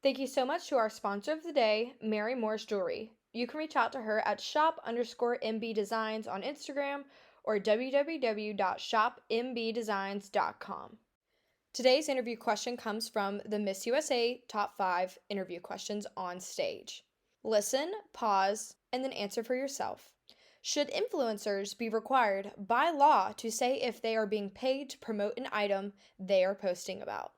Thank you so much to our sponsor of the day, Mary Moore's Jewelry. You can reach out to her at shop_mbdesigns on Instagram or www.shopmbdesigns.com. Today's interview question comes from the Miss USA Top 5 interview questions on stage. Listen, pause, and then answer for yourself. Should influencers be required by law to say if they are being paid to promote an item they are posting about?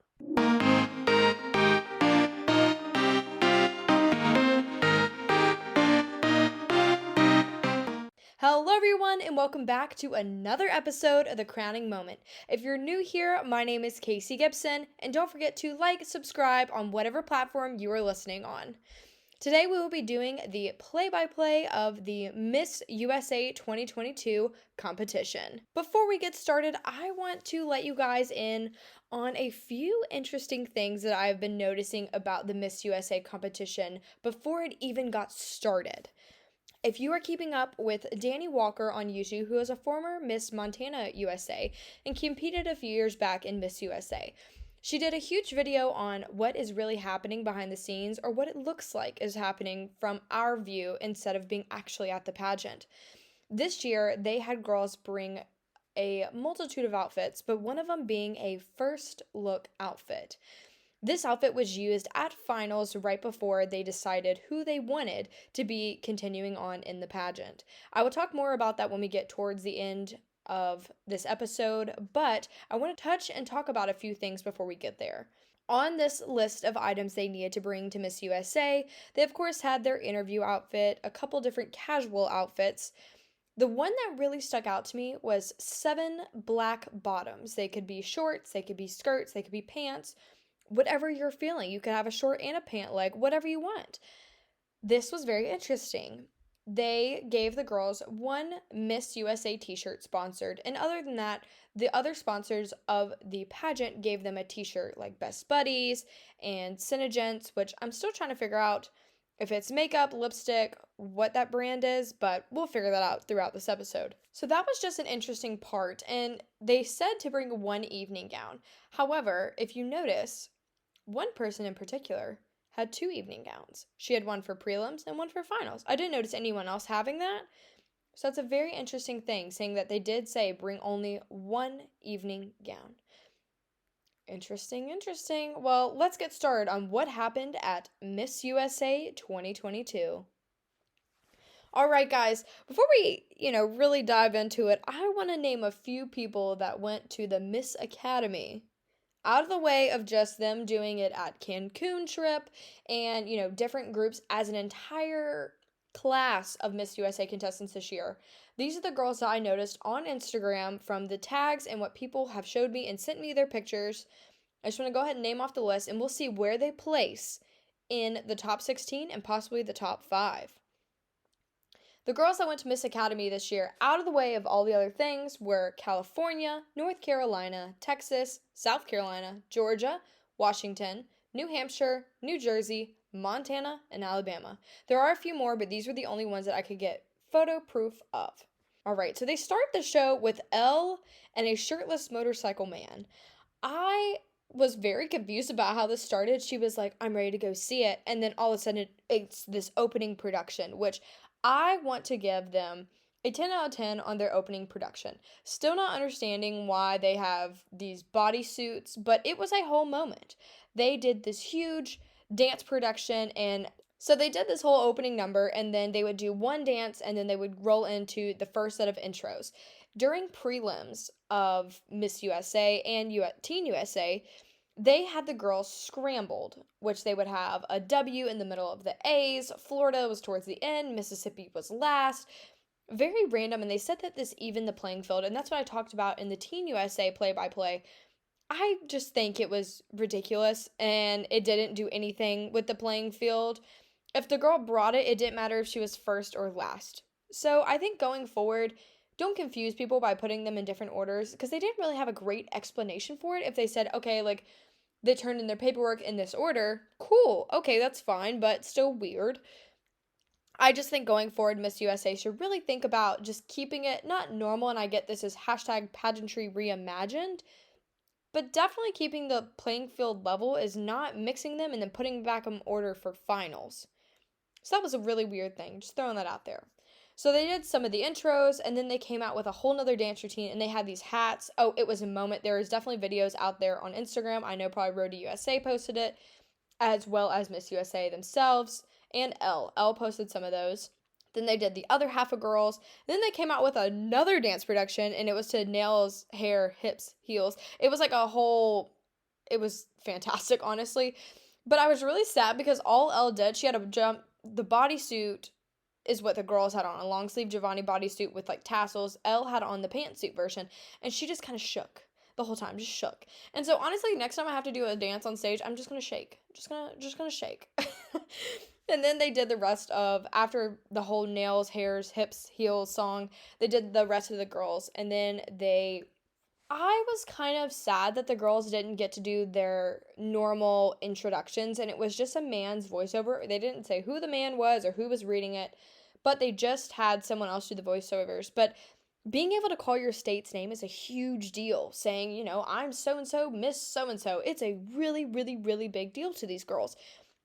Hello everyone and welcome back to another episode of the Crowning Moment. If you're new here, my name is Casey Gibson, and don't forget to like, subscribe on whatever platform you are listening on. Today we will be doing the play-by-play of the Miss USA 2022 competition. Before we get started, I want to let you guys in on a few interesting things that I've been noticing about the Miss USA competition before it even got started. If you are keeping up with Danny Walker on YouTube, who is a former Miss Montana USA and competed a few years back in Miss USA, she did a huge video on what is really happening behind the scenes, or what it looks like is happening from our view instead of being actually at the pageant. This year, they had girls bring a multitude of outfits, but one of them being a first look outfit. This outfit was used at finals right before they decided who they wanted to be continuing on in the pageant. I will talk more about that when we get towards the end of this episode, but I want to touch and talk about a few things before we get there. On this list of items they needed to bring to Miss USA, they of course had their interview outfit, a couple different casual outfits. The one that really stuck out to me was 7 black bottoms. They could be shorts, they could be skirts, they could be pants, whatever you're feeling. You could have a short and a pant leg, whatever you want. This was very interesting. They gave the girls one Miss USA t-shirt sponsored, and other than that, the other sponsors of the pageant gave them a t-shirt like Best Buddies and Cinegents, which I'm still trying to figure out if it's makeup, lipstick, what that brand is, but we'll figure that out throughout this episode. So that was just an interesting part, and they said to bring one evening gown. However, if you notice, one person in particular had 2 evening gowns. She had one for prelims and one for finals. I didn't notice anyone else having that. So that's a very interesting thing, saying that they did say bring only one evening gown. Interesting. Well, let's get started on what happened at Miss USA 2022. All right, guys, before we, really dive into it, I want to name a few people that went to the Miss Academy. Out of the way of just them doing it at Cancun trip and, different groups as an entire class of Miss USA contestants this year. These are the girls that I noticed on Instagram from the tags and what people have showed me and sent me their pictures. I just want to go ahead and name off the list, and we'll see where they place in the top 16 and possibly the top 5. The girls that went to Miss Academy this year, out of the way of all the other things, were California, North Carolina, Texas, South Carolina, Georgia, Washington, New Hampshire, New Jersey, Montana, and Alabama. There are a few more, but these were the only ones that I could get photo proof of. All right, so they start the show with Elle and a shirtless motorcycle man. I was very confused about how this started. She was like, I'm ready to go see it. And then all of a sudden, it's this opening production, which I want to give them a 10 out of 10 on their opening production. Still not understanding why they have these bodysuits, but it was a whole moment. They did this huge dance production, and so they did this whole opening number, and then they would do one dance, and then they would roll into the first set of intros. During prelims of Miss USA and Teen USA, they had the girls scrambled, which they would have a W in the middle of the A's. Florida was towards the end. Mississippi was last. Very random, and they said that this evened the playing field, and that's what I talked about in the Teen USA play-by-play. I just think it was ridiculous, and it didn't do anything with the playing field. If the girl brought it, it didn't matter if she was first or last. So I think going forward, don't confuse people by putting them in different orders, because they didn't really have a great explanation for it. If they said, okay, like, they turned in their paperwork in this order, cool, okay, that's fine, but still weird. I just think going forward, Miss USA should really think about just keeping it not normal, and I get this as hashtag pageantryreimagined, But definitely keeping the playing field level is not mixing them and then putting back in order for finals. So that was a really weird thing, just throwing that out there. So they did some of the intros, and then they came out with a whole nother dance routine, and they had these hats. Oh, it was a moment. There is definitely videos out there on Instagram. I know probably Road to USA posted it, as well as Miss USA themselves, and Elle posted some of those. Then they did the other half of girls. Then they came out with another dance production, and it was to nails, hair, hips, heels. It was like a whole, it was fantastic, honestly. But I was really sad because all Elle did, she had a jump, the bodysuit is what the girls had on, a long sleeve Giovanni bodysuit with like tassels. Elle had on the pantsuit version, and she just kind of shook the whole time, just shook. And so honestly, next time I have to do a dance on stage, I'm just gonna shake, just gonna shake. And then they did the rest of, after the whole nails, hairs, hips, heels song, they did the rest of the girls, and then I was kind of sad that the girls didn't get to do their normal introductions, and it was just a man's voiceover. They didn't say who the man was or who was reading it, but they just had someone else do the voiceovers. But being able to call your state's name is a huge deal. Saying, I'm so and so, Miss so and so. It's a really, really, really big deal to these girls.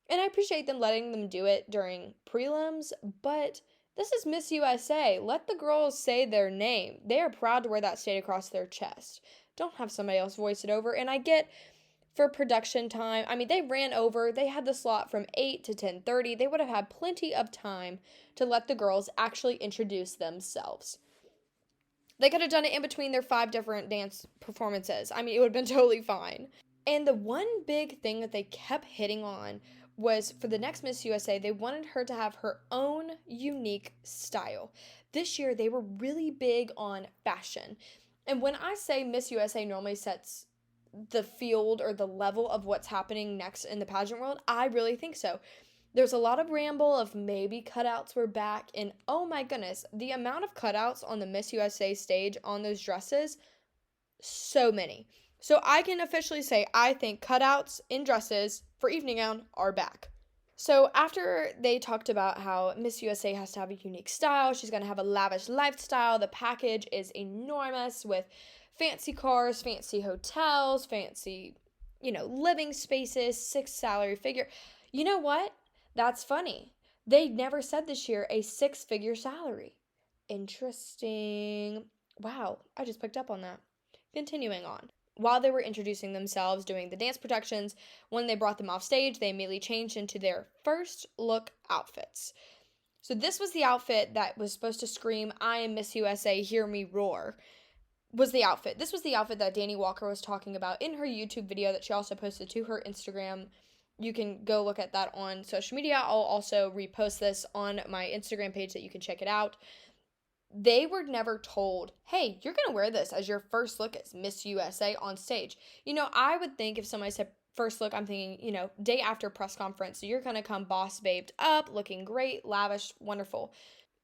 And I appreciate them letting them do it during prelims, but this is Miss USA. Let the girls say their name. They are proud to wear that state across their chest. Don't have somebody else voice it over. And I get for production time, I mean, they ran over. They had the slot from 8 to 10:30. They would have had plenty of time to let the girls actually introduce themselves. They could have done it in between their 5 different dance performances. I mean, it would have been totally fine. And the one big thing that they kept hitting on was for the next Miss USA, they wanted her to have her own unique style. This year, they were really big on fashion. And when I say Miss USA normally sets the field or the level of what's happening next in the pageant world, I really think so. There's a lot of ramble of maybe cutouts were back, and oh my goodness, the amount of cutouts on the Miss USA stage on those dresses, so many. So I can officially say I think cutouts in dresses for evening gown are back. So after they talked about how Miss USA has to have a unique style, she's going to have a lavish lifestyle, the package is enormous with fancy cars, fancy hotels, fancy, living spaces, 6 salary figure. You know what? That's funny. They never said this year a 6-figure salary. Interesting. Wow, I just picked up on that. Continuing on. While they were introducing themselves, doing the dance productions, when they brought them off stage, they immediately changed into their first look outfits. So this was the outfit that was supposed to scream, "I am Miss USA, hear me roar," was the outfit. This was the outfit that Danny Walker was talking about in her YouTube video that she also posted to her Instagram. You can go look at that on social media. I'll also repost this on my Instagram page that you can check it out. They were never told, hey, you're going to wear this as your first look as Miss USA on stage. I would think if somebody said first look, I'm thinking, day after press conference, so you're going to come boss babed up, looking great, lavish, wonderful.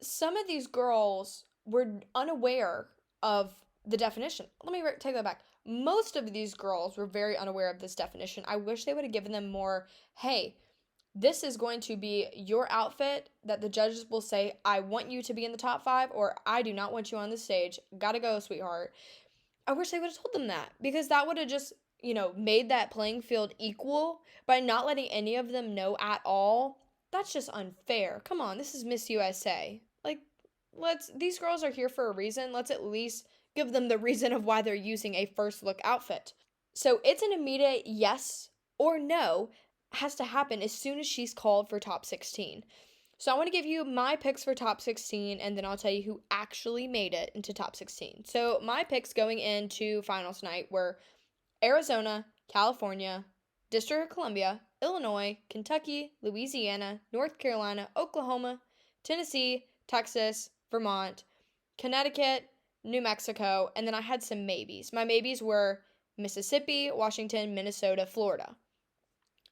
Some of these girls were unaware of the definition. Let me take that back. Most of these girls were very unaware of this definition. I wish they would have given them more, hey, this is going to be your outfit that the judges will say, I want you to be in the top 5, or I do not want you on the stage. Gotta go, sweetheart. I wish they would have told them that, because that would have just, made that playing field equal by not letting any of them know at all. That's just unfair. Come on, this is Miss USA. These girls are here for a reason. Let's at least give them the reason of why they're using a first look outfit. So it's an immediate yes or no has to happen as soon as she's called for top 16. So I want to give you my picks for top 16, and then I'll tell you who actually made it into top 16. So my picks going into finals night were Arizona, California, District of Columbia, Illinois, Kentucky, Louisiana, North Carolina, Oklahoma, Tennessee, Texas, Vermont, Connecticut, New Mexico, and then I had some maybes. My maybes were Mississippi, Washington, Minnesota, Florida.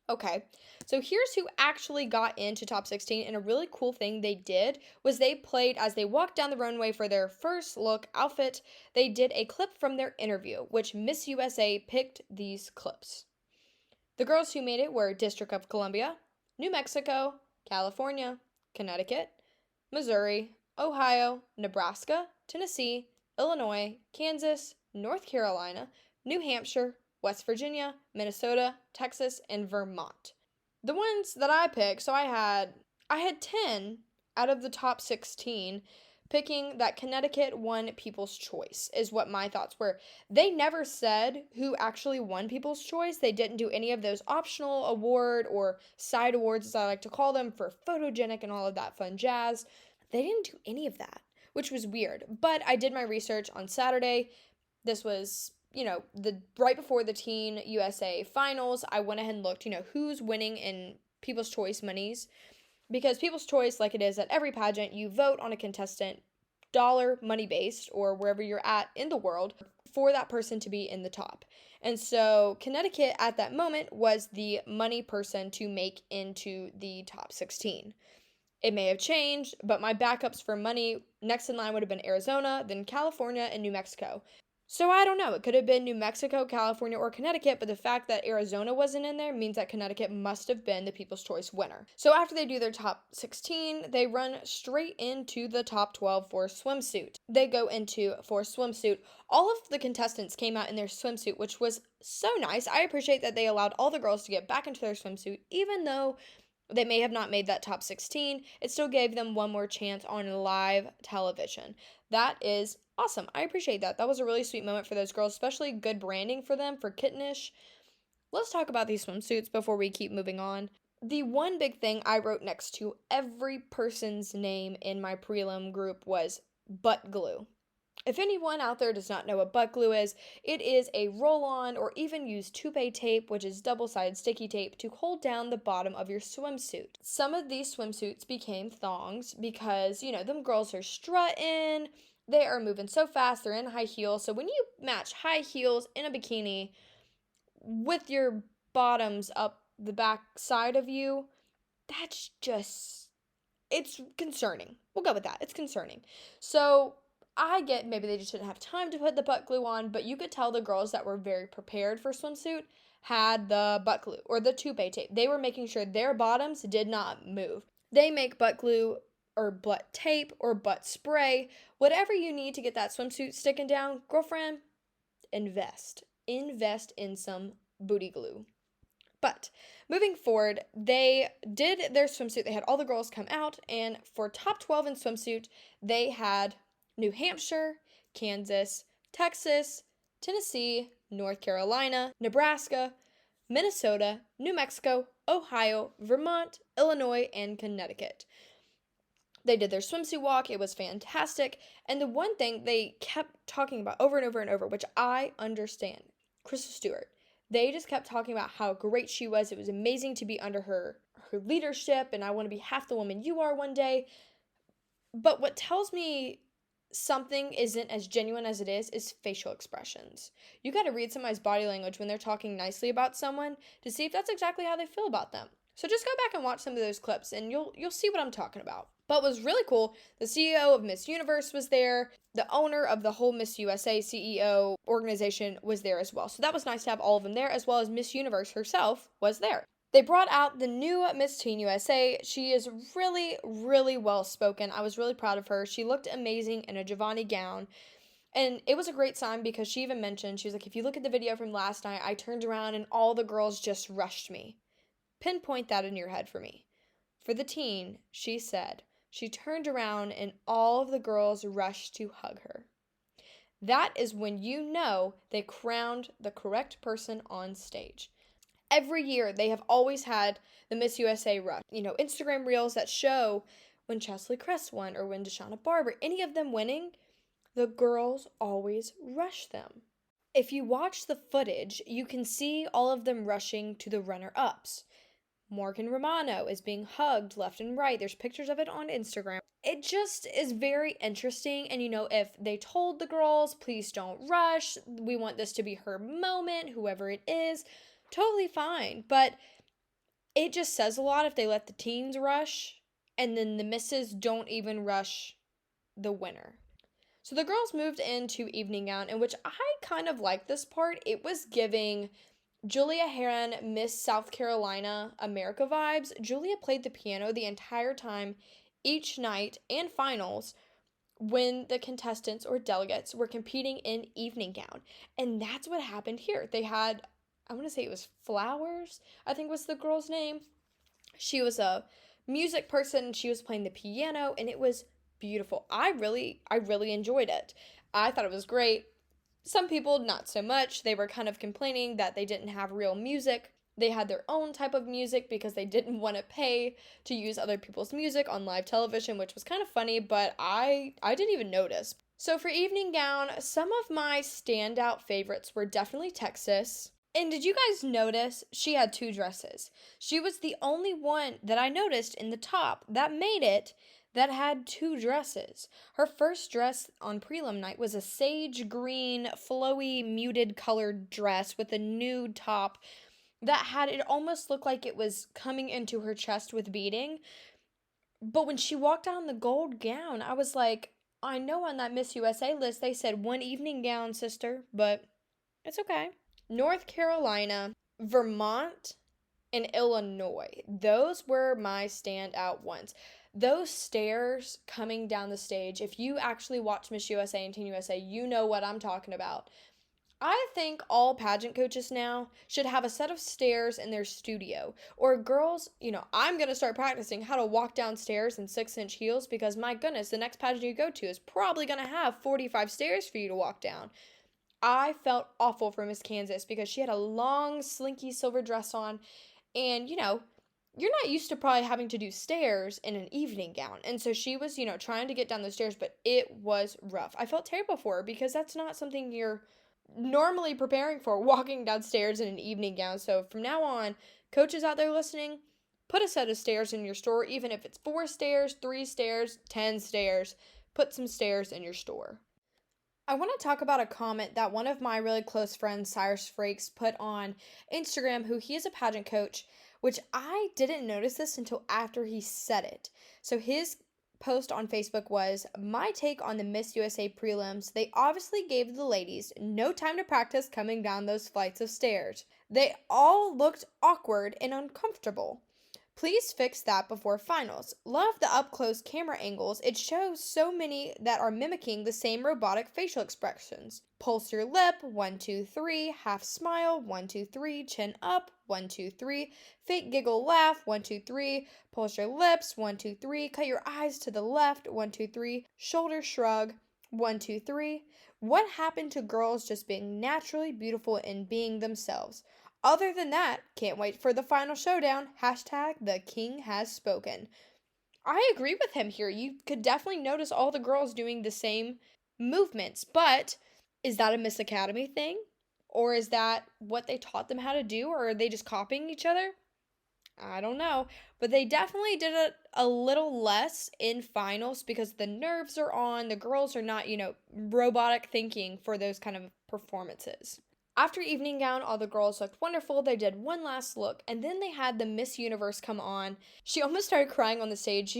Okay, so here's who actually got into top 16, and a really cool thing they did was they played, as they walked down the runway for their first look outfit, they did a clip from their interview, which Miss USA picked these clips. The girls who made it were District of Columbia, New Mexico, California, Connecticut, Missouri, Ohio, Nebraska, Tennessee, Illinois, Kansas, North Carolina, New Hampshire, West Virginia, Minnesota, Texas, and Vermont. The ones that I picked, so I had 10 out of the top 16 picking that Connecticut won People's Choice, is what my thoughts were. They never said who actually won People's Choice. They didn't do any of those optional award or side awards, as I like to call them, for photogenic and all of that fun jazz. They didn't do any of that, which was weird. But I did my research on Saturday. This was, the right before the Teen USA finals. I went ahead and looked, who's winning in People's Choice monies. Because People's Choice, like it is at every pageant, you vote on a contestant, dollar money based, or wherever you're at in the world, for that person to be in the top. And so Connecticut at that moment was the money person to make into the top 16. It may have changed, but my backups for money next in line would have been Arizona, then California, and New Mexico. So I don't know. It could have been New Mexico, California, or Connecticut, but the fact that Arizona wasn't in there means that Connecticut must have been the People's Choice winner. So after they do their top 16, they run straight into the top 12 for swimsuit. They go into for swimsuit. All of the contestants came out in their swimsuit, which was so nice. I appreciate that they allowed all the girls to get back into their swimsuit, even though they may have not made that top 16. It still gave them one more chance on live television. That is awesome. I appreciate that. That was a really sweet moment for those girls, especially good branding for them, for Kittenish. Let's talk about these swimsuits before we keep moving on. The one big thing I wrote next to every person's name in my prelim group was butt glue. If anyone out there does not know what butt glue is, it is a roll-on or even used toupee tape, which is double-sided sticky tape, to hold down the bottom of your swimsuit. Some of these swimsuits became thongs because, them girls are strutting, they are moving so fast, they're in high heels. So when you match high heels in a bikini with your bottoms up the back side of you, that's just, it's concerning. We'll go with that. It's concerning. So I get maybe they just didn't have time to put the butt glue on, but you could tell the girls that were very prepared for swimsuit had the butt glue or the toupee tape. They were making sure their bottoms did not move. They make butt glue or butt tape or butt spray, whatever you need to get that swimsuit sticking down. Girlfriend, invest in some booty glue. But moving forward, they did their swimsuit. They had all the girls come out, and for top 12 in swimsuit, they had New Hampshire, Kansas, Texas, Tennessee, North Carolina, Nebraska, Minnesota, New Mexico, Ohio, Vermont, Illinois, and Connecticut. They did their swimsuit walk. It was fantastic. And the one thing they kept talking about over and over and over, which I understand, Crystal Stewart, they just kept talking about how great she was. It was amazing to be under her leadership, and I want to be half the woman you are one day. But what tells me something isn't as genuine as it is facial expressions. You got to read somebody's body language when they're talking nicely about someone to see if that's exactly how they feel about them. So just go back and watch some of those clips and you'll see what I'm talking about. But what was really cool, the CEO of Miss Universe was there. The owner of the whole Miss USA CEO organization was there as well. So that was nice to have all of them there, as well as Miss Universe herself was there. They brought out the new Miss Teen USA. She is really, really well spoken. I was really proud of her. She looked amazing in a Giovanni gown. And it was a great sign because she even mentioned, she was like, if you look at the video from last night, I turned around and all the girls just rushed me. Pinpoint that in your head for me. For the teen, she said, she turned around and all of the girls rushed to hug her. That is when you know they crowned the correct person on stage. Every year, they have always had the Miss USA rush. Instagram reels that show when Chesley Crest won or when Deshauna Barber, any of them winning, the girls always rush them. If you watch the footage, you can see all of them rushing to the runner-ups. Morgan Romano is being hugged left and right. There's pictures of it on Instagram. It just is very interesting. And if they told the girls, please don't rush, we want this to be her moment, whoever it is, totally fine. But it just says a lot if they let the teens rush and then the misses don't even rush the winner. So the girls moved into evening gown, in which I kind of like this part. It was giving Julia Heron, Miss South Carolina, America vibes. Julia played the piano the entire time, each night and finals, when the contestants or delegates were competing in evening gown. And that's what happened here. They had I want to say it was Flowers, I think was the girl's name. She was a music person. She was playing the piano, and it was beautiful. I really enjoyed it. I thought it was great. Some people, not so much. They were kind of complaining that they didn't have real music. They had their own type of music because they didn't want to pay to use other people's music on live television, which was kind of funny, but I didn't even notice. So for evening gown, some of my standout favorites were definitely Texas. And did you guys notice she had two dresses? She was the only one that I noticed in the top that made it that had two dresses. Her first dress on prelim night was a sage green, flowy, muted colored dress with a nude top that had it almost looked like it was coming into her chest with beading. But when she walked out in the gold gown, I was like, I know on that Miss USA list they said one evening gown, sister, but it's okay. North Carolina, Vermont, and Illinois. Those were my standout ones. Those stairs coming down the stage, if you actually watch Miss USA and Teen USA, you know what I'm talking about. I think all pageant coaches now should have a set of stairs in their studio. Or girls, I'm going to start practicing how to walk downstairs in 6-inch heels because my goodness, the next pageant you go to is probably going to have 45 stairs for you to walk down. I felt awful for Miss Kansas because she had a long, slinky silver dress on, and, you're not used to probably having to do stairs in an evening gown. And so she was, trying to get down the stairs, but it was rough. I felt terrible for her because that's not something you're normally preparing for, walking downstairs in an evening gown. So from now on, coaches out there listening, put a set of stairs in your store, even if it's 4 stairs, 3 stairs, 10 stairs, put some stairs in your store. I want to talk about a comment that one of my really close friends, Cyrus Frakes, put on Instagram, who he is a pageant coach, which I didn't notice this until after he said it. So his post on Facebook was, my take on the Miss USA prelims, they obviously gave the ladies no time to practice coming down those flights of stairs. They all looked awkward and uncomfortable. Please fix that before finals. Love the up-close camera angles. It shows so many that are mimicking the same robotic facial expressions. Pulse your lip, 1, 2, 3. Half smile, 1, 2, 3. Chin up, 1, 2, 3. Fake giggle laugh, 1, 2, 3. Pulse your lips, 1, 2, 3. Cut your eyes to the left, 1, 2, 3. Shoulder shrug, 1, 2, 3. What happened to girls just being naturally beautiful and being themselves? Other than that, can't wait for the final showdown. Hashtag the king has spoken. I agree with him here. You could definitely notice all the girls doing the same movements, but is that a Miss Academy thing? Or is that what they taught them how to do? Or are they just copying each other? I don't know. But they definitely did it a little less in finals because the nerves are on. The girls are not, robotic thinking for those kind of performances. After evening gown, all the girls looked wonderful. They did one last look, and then they had the Miss Universe come on. She almost started crying on the stage.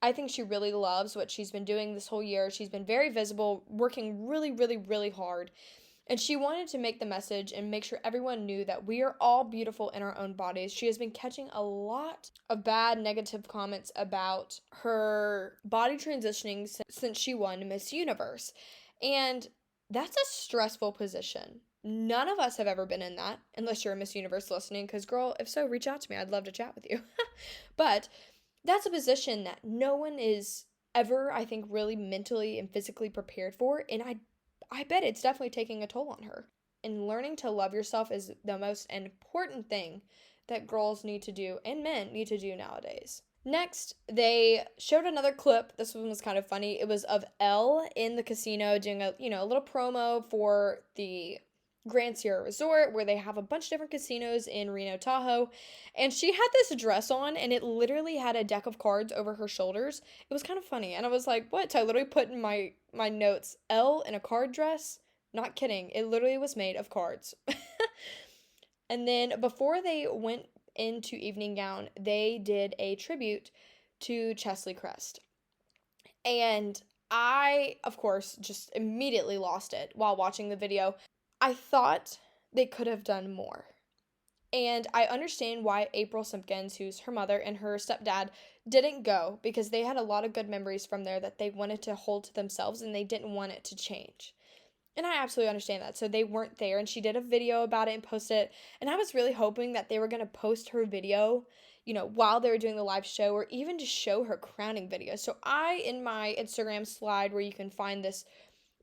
I think she really loves what she's been doing this whole year. She's been very visible, working really, really, really hard. And she wanted to make the message and make sure everyone knew that we are all beautiful in our own bodies. She has been catching a lot of bad, negative comments about her body transitioning since she won Miss Universe. And that's a stressful position. None of us have ever been in that, unless you're a Miss Universe listening, because girl, if so, reach out to me. I'd love to chat with you. But that's a position that no one is ever, I think, really mentally and physically prepared for, and I bet it's definitely taking a toll on her. And learning to love yourself is the most important thing that girls need to do, and men need to do nowadays. Next, they showed another clip. This one was kind of funny. It was of Elle in the casino doing a little promo for the Grand Sierra Resort, where they have a bunch of different casinos in Reno, Tahoe, and she had this dress on, and it literally had a deck of cards over her shoulders. It was kind of funny, and I was like, what? So I literally put in my notes, Elle in a card dress? Not kidding. It literally was made of cards. And then before they went into evening gown, they did a tribute to Chesley Crest. And I, of course, just immediately lost it while watching the video. I thought they could have done more. And I understand why April Simpkins, who's her mother, and her stepdad didn't go, because they had a lot of good memories from there that they wanted to hold to themselves and they didn't want it to change. And I absolutely understand that. So they weren't there, and she did a video about it and posted it. And I was really hoping that they were going to post her video, while they were doing the live show, or even just show her crowning video. So in my Instagram slide, where you can find this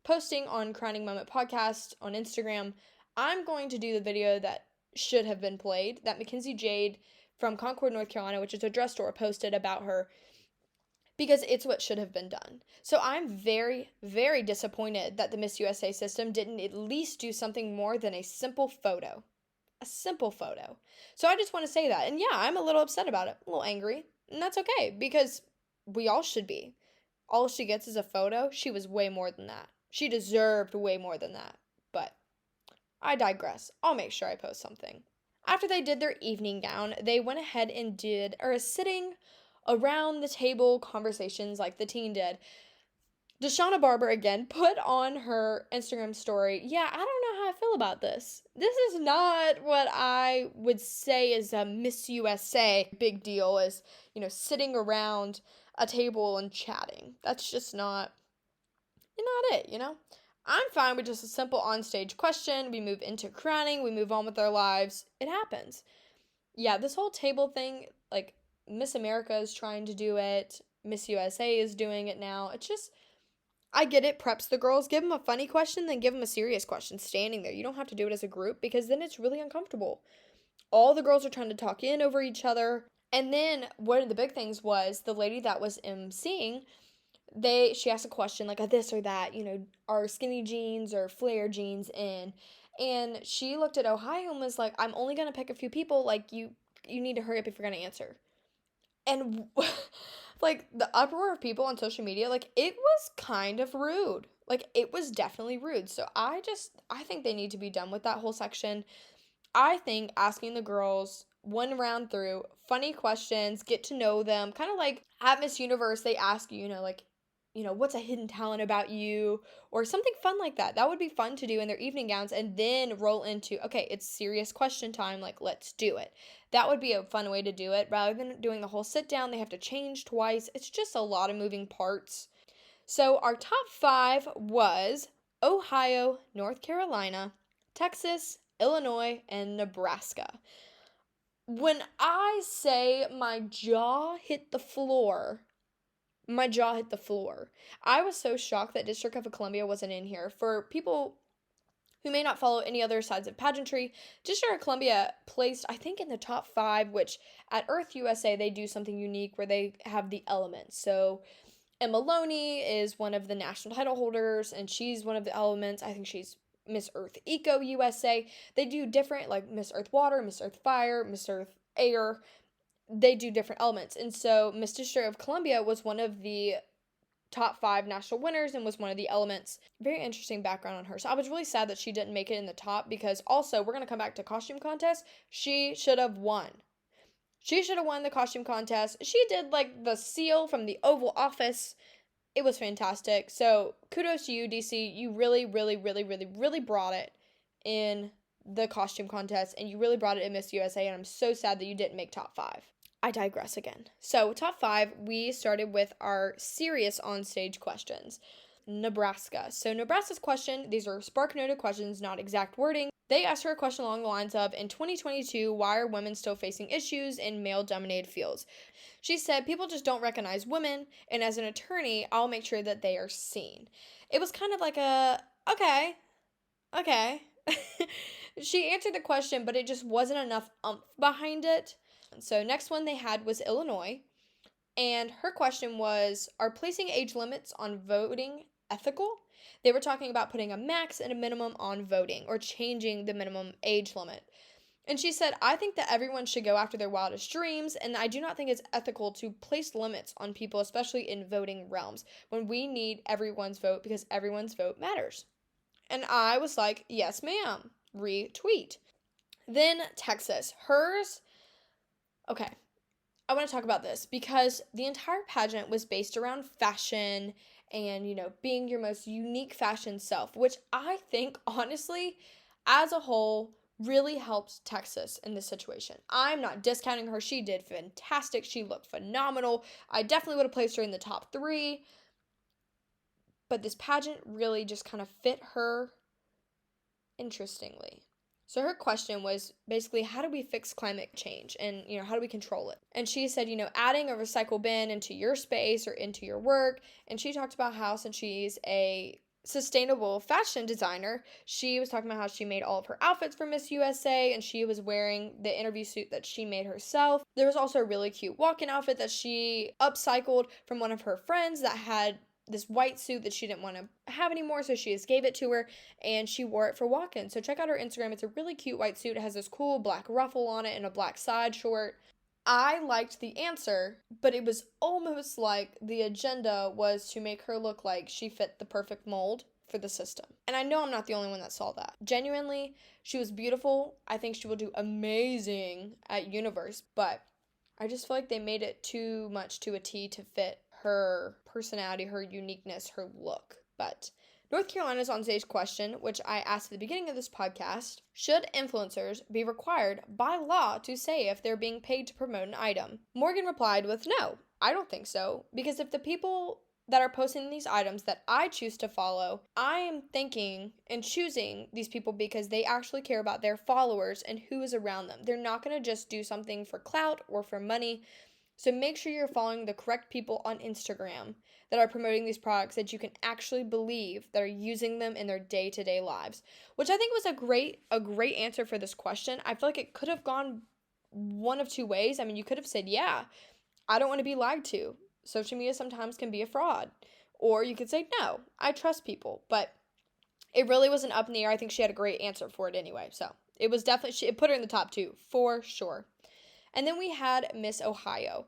posting on Crowning Moment Podcast on Instagram, I'm going to do the video that should have been played, that Mackenzie Jade from Concord, North Carolina, which is a dress store, posted about her, because it's what should have been done. So I'm very, very disappointed that the Miss USA system didn't at least do something more than a simple photo. A simple photo. So I just want to say that. And yeah, I'm a little upset about it, a little angry. And that's okay, because we all should be. All she gets is a photo. She was way more than that. She deserved way more than that. But I digress. I'll make sure I post something. After they did their evening gown, they went ahead and did a sitting around the table conversations like the teen did. Deshauna Barber again put on her Instagram story, yeah, I don't know how I feel about this. This is not what I would say is a Miss USA big deal, is, sitting around a table and chatting. That's just not it. I'm fine with just a simple onstage question. We move into crowning, we move on with our lives. It happens. Yeah, this whole table thing, like, Miss America is trying to do it. Miss USA is doing it now. It's just, I get it, preps the girls. Give them a funny question, then give them a serious question standing there. You don't have to do it as a group, because then it's really uncomfortable. All the girls are trying to talk in over each other. And then one of the big things was the lady that was emceeing, she asked a question like a this or that, are skinny jeans or flare jeans in? And she looked at Ohio and was like, I'm only going to pick a few people. Like, you need to hurry up if you're going to answer. And like, the uproar of people on social media, like, it was kind of rude. Like, it was definitely rude. So I think they need to be done with that whole section. I think asking the girls one round through funny questions, get to know them, kind of like at Miss Universe, they ask you, what's a hidden talent about you, or something fun like that. That would be fun to do in their evening gowns, and then roll into, okay, it's serious question time, like, let's do it. That would be a fun way to do it, rather than doing the whole sit down. They have to change twice. It's just a lot of moving parts. So our top 5 was Ohio, North Carolina, Texas, Illinois, and Nebraska. When I say my jaw hit the floor, I was so shocked that District of Columbia wasn't in here. For people who may not follow any other sides of pageantry, District of Columbia placed, I think, in the top 5, which at Earth USA, they do something unique where they have the elements. So Emma Loney is one of the national title holders, and she's one of the elements. I think she's Miss Earth Eco USA. They do different, like Miss Earth Water, Miss Earth Fire, Miss Earth Air. They do different elements. And so Miss District of Columbia was one of the top 5 national winners and was one of the elements. Very interesting background on her. So I was really sad that she didn't make it in the top, because also, we're going to come back to costume contest. She should have won. She should have won the costume contest. She did like the seal from the Oval Office. It was fantastic. So kudos to you, DC. You really, really, really, really, really brought it in the costume contest, and you really brought it in Miss USA, and I'm so sad that you didn't make top 5. I digress again. So top 5, we started with our serious onstage questions. Nebraska. So Nebraska's question, these are spark noted questions, not exact wording. They asked her a question along the lines of, in 2022, why are women still facing issues in male-dominated fields? She said, people just don't recognize women, and as an attorney, I'll make sure that they are seen. It was kind of like okay. She answered the question, but it just wasn't enough oomph behind it. So next one they had was Illinois, and her question was, are placing age limits on voting ethical? They were talking about putting a max and a minimum on voting, or changing the minimum age limit. And she said, I think that everyone should go after their wildest dreams, and I do not think it's ethical to place limits on people, especially in voting realms, when we need everyone's vote, because everyone's vote matters. And I was like, yes, ma'am. Retweet. Then Texas. Hers, okay, I want to talk about this because the entire pageant was based around fashion and, being your most unique fashion self, which I think, honestly, as a whole, really helped Texas in this situation. I'm not discounting her. She did fantastic. She looked phenomenal. I definitely would have placed her in the top 3. But this pageant really just kind of fit her interestingly. So her question was basically, how do we fix climate change and, how do we control it? And she said, adding a recycle bin into your space or into your work. And she talked about how, since she's a sustainable fashion designer, she was talking about how she made all of her outfits for Miss USA and she was wearing the interview suit that she made herself. There was also a really cute walk-in outfit that she upcycled from one of her friends that had this white suit that she didn't want to have anymore, so she just gave it to her and she wore it for walk-in. So check out her Instagram. It's a really cute white suit. It has this cool black ruffle on it and a black side short. I liked the answer, but it was almost like the agenda was to make her look like she fit the perfect mold for the system. And I know I'm not the only one that saw that. Genuinely, she was beautiful. I think she will do amazing at Universe, but I just feel like they made it too much to a T to fit her personality, her uniqueness, her look. But North Carolina's on stage question, which I asked at the beginning of this podcast: should influencers be required by law to say if they're being paid to promote an item? Morgan replied with, no, I don't think so, because if the people that are posting these items that I choose to follow, I am thinking and choosing these people because they actually care about their followers and who is around them. They're not going to just do something for clout or for money. So make sure you're following the correct people on Instagram that are promoting these products that you can actually believe that are using them in their day-to-day lives, which I think was a great answer for this question. I feel like it could have gone one of two ways. I mean, you could have said, yeah, I don't want to be lied to. Social media sometimes can be a fraud. Or you could say, no, I trust people. But it really wasn't up in the air. I think she had a great answer for it anyway. So it was definitely, it put her in the top two for sure. And then we had Miss Ohio.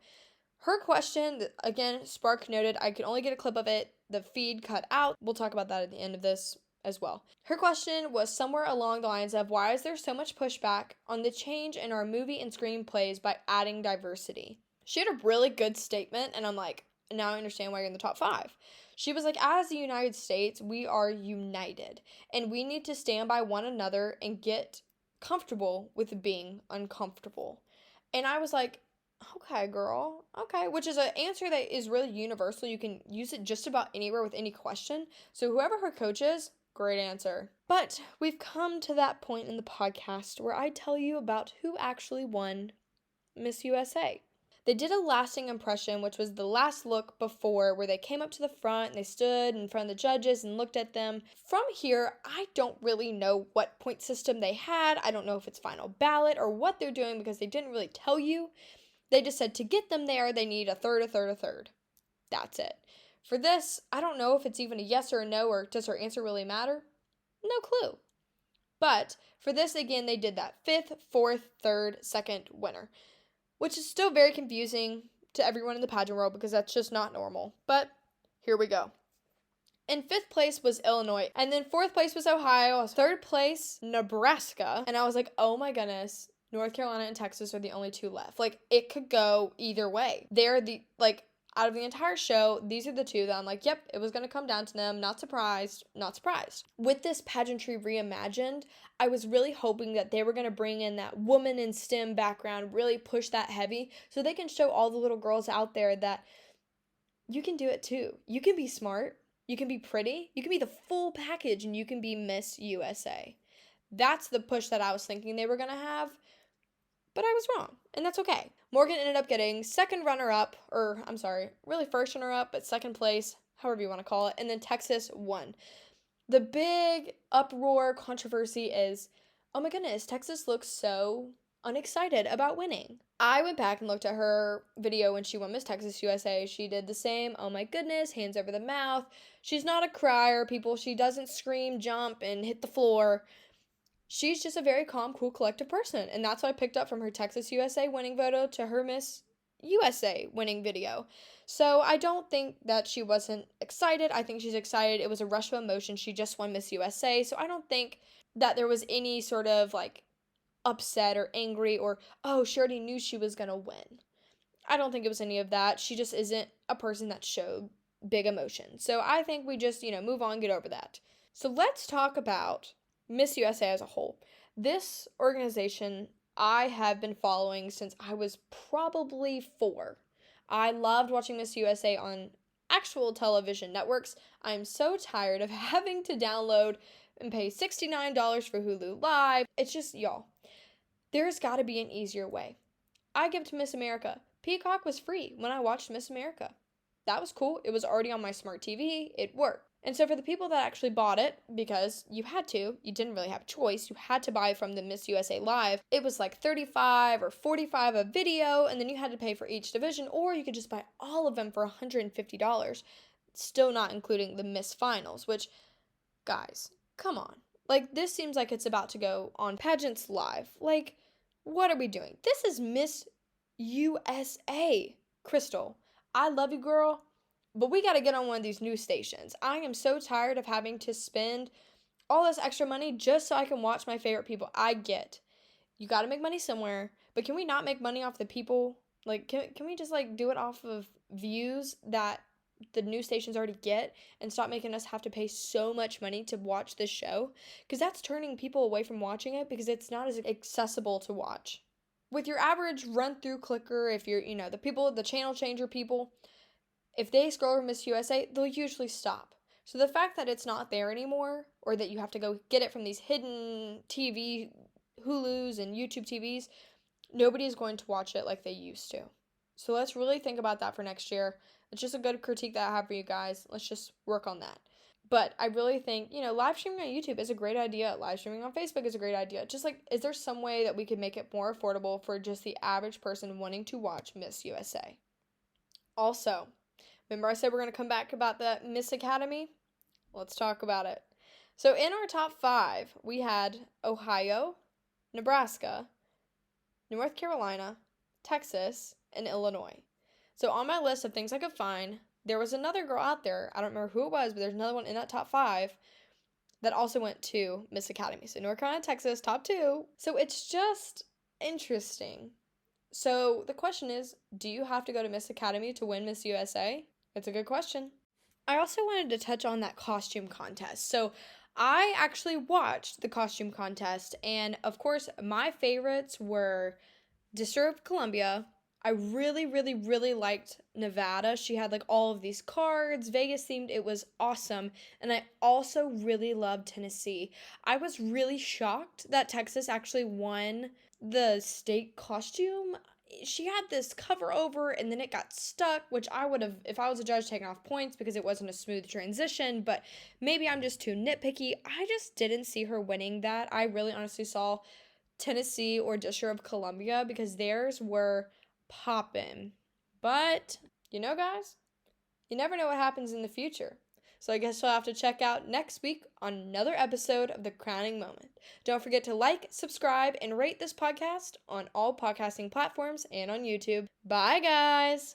Her question, again, Spark noted, I could only get a clip of it. The feed cut out. We'll talk about that at the end of this as well. Her question was somewhere along the lines of, why is there so much pushback on the change in our movie and screenplays by adding diversity? She had a really good statement, and I'm like, now I understand why you're in the top 5. She was like, as the United States, we are united, and we need to stand by one another and get comfortable with being uncomfortable. And I was like, okay, girl, okay, which is an answer that is really universal. You can use it just about anywhere with any question. So whoever her coach is, great answer. But we've come to that point in the podcast where I tell you about who actually won Miss USA. They did a lasting impression, which was the last look before, where they came up to the front and they stood in front of the judges and looked at them. From here, I don't really know what point system they had. I don't know if it's final ballot or what they're doing because they didn't really tell you. They just said to get them there, they need a third, a third, a third. That's it. For this, I don't know if it's even a yes or a no, or does her answer really matter? No clue. But for this, again, they did that 5th, 4th, 3rd, 2nd winner, which is still very confusing to everyone in the pageant world because that's just not normal. But here we go. In 5th place was Illinois, and then 4th place was Ohio, 3rd place, Nebraska, and I was like, oh my goodness, North Carolina and Texas are the only 2 left. Like, it could go either way. They're out of the entire show, these are the 2 that I'm like, yep, it was going to come down to them. Not surprised, not surprised. With this Pageantry Reimagined, I was really hoping that they were going to bring in that woman in STEM background, really push that heavy, so they can show all the little girls out there that you can do it too. You can be smart, you can be pretty, you can be the full package, and you can be Miss USA. That's the push that I was thinking they were going to have. But I was wrong, and that's okay. Morgan ended up getting first runner-up, but 2nd place, however you want to call it, and then Texas won. The big uproar controversy is, oh my goodness, Texas looks so unexcited about winning. I went back and looked at her video when she won Miss Texas USA. She did the same, oh my goodness, hands over the mouth. She's not a crier, people. She doesn't scream, jump, and hit the floor. She's just a very calm, cool, collected person. And that's what I picked up from her Texas USA winning photo to her Miss USA winning video. So I don't think that she wasn't excited. I think she's excited. It was a rush of emotion. She just won Miss USA. So I don't think that there was any sort of upset or angry or, oh, she already knew she was going to win. I don't think it was any of that. She just isn't a person that showed big emotion. So I think we just, move on, get over that. So let's talk about Miss USA as a whole. This organization I have been following since I was probably 4. I loved watching Miss USA on actual television networks. I'm so tired of having to download and pay $69 for Hulu Live. It's just, y'all, there's got to be an easier way. I give to Miss America. Peacock was free when I watched Miss America. That was cool. It was already on my smart TV. It worked. And so for the people that actually bought it, because you had to, you didn't really have a choice, you had to buy from the Miss USA Live, it was like $35 or $45 a video, and then you had to pay for each division, or you could just buy all of them for $150, still not including the Miss Finals, which, guys, come on. Like, this seems like it's about to go on Pageants Live. Like, what are we doing? This is Miss USA. Crystal, I love you, girl, but we got to get on one of these news stations. I am so tired of having to spend all this extra money just so I can watch my favorite people. I get you got to make money somewhere, but can we not make money off the people? Like, can we just, like, do it off of views that the news stations already get and stop making us have to pay so much money to watch this show? Because that's turning people away from watching it because it's not as accessible to watch. With your average run-through clicker, if you're, the channel changer people, if they scroll over Miss USA, they'll usually stop. So the fact that it's not there anymore, or that you have to go get it from these hidden TV, Hulus and YouTube TVs, nobody's going to watch it like they used to. So let's really think about that for next year. It's just a good critique that I have for you guys. Let's just work on that. But I really think, live streaming on YouTube is a great idea. Live streaming on Facebook is a great idea. Just like, is there some way that we could make it more affordable for just the average person wanting to watch Miss USA? Also, remember I said we're going to come back about the Miss Academy? Let's talk about it. So in our top 5, we had Ohio, Nebraska, North Carolina, Texas, and Illinois. So on my list of things I could find, there was another girl out there, I don't remember who it was, but there's another one in that top 5 that also went to Miss Academy. So North Carolina, Texas, top 2. So it's just interesting. So the question is, do you have to go to Miss Academy to win Miss USA? It's a good question. I also wanted to touch on that costume contest. So I actually watched the costume contest, and of course, my favorites were District of Columbia. I really, really, really liked Nevada. She had like all of these cards, Vegas themed. It was awesome. And I also really loved Tennessee. I was really shocked that Texas actually won the state costume. She had this cover over and then it got stuck, which I would have, if I was a judge, taken off points because it wasn't a smooth transition, but maybe I'm just too nitpicky. I just didn't see her winning that. I really honestly saw Tennessee or District of Columbia because theirs were poppin'. But, guys, you never know what happens in the future. So I guess we'll have to check out next week on another episode of The Crowning Moment. Don't forget to like, subscribe, and rate this podcast on all podcasting platforms and on YouTube. Bye, guys!